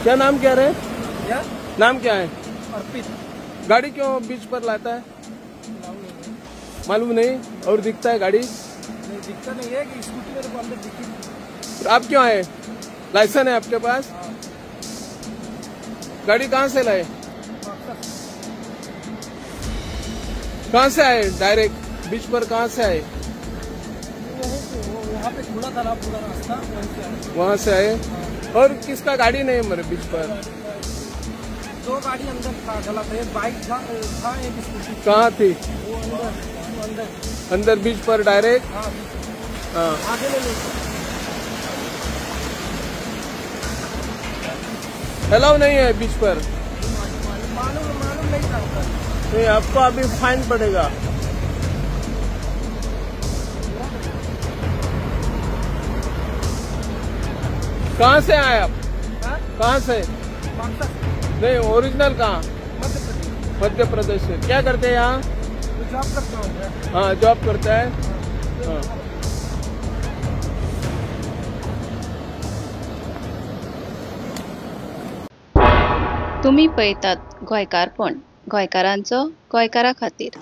क्या नाम क्या रहे? क्या नाम क्या है? अर्पित। गाड़ी क्यों बीच पर लाता है? मालूम नहीं। और दिखता है गाड़ी? नहीं दिखता नहीं है कि स्कूटी मेरे को अंदर दिखी। तो आप क्यों आए? लाइसेंस है आपके पास? गाड़ी कहाँ से लाए? कहाँ से आए? डायरेक्ट बीच पर कहाँ से आए? वहाँ पे खुला था ना पूरा रास्ता, वहाँ से आए। और किसका गाड़ी नहीं है मेरे बीच पर? दो गाड़ी अंदर था, गलत है। एक बाइक था एक स्कूटी। कहाँ थी? वो अंदर अंदर बीच पर डायरेक्ट? हाँ हाँ। आगे ले लो। अलाउ नहीं है बीच पर। मालूम नहीं था उधर। तो आपको अभी फाइन पड़ेगा। कहाँ से आए आप? हाँ? कहाँ से? मकसद नहीं, ओरिजिनल कहाँ? मध्य प्रदेश। मध्य प्रदेश से। क्या करते हैं यहाँ? तो जॉब करता हूँ मैं। हाँ, जॉब करता है। हाँ। तुम्ही पळयतात गोंयकारपण, गोंयकारांचो गोंयकारा खातीर।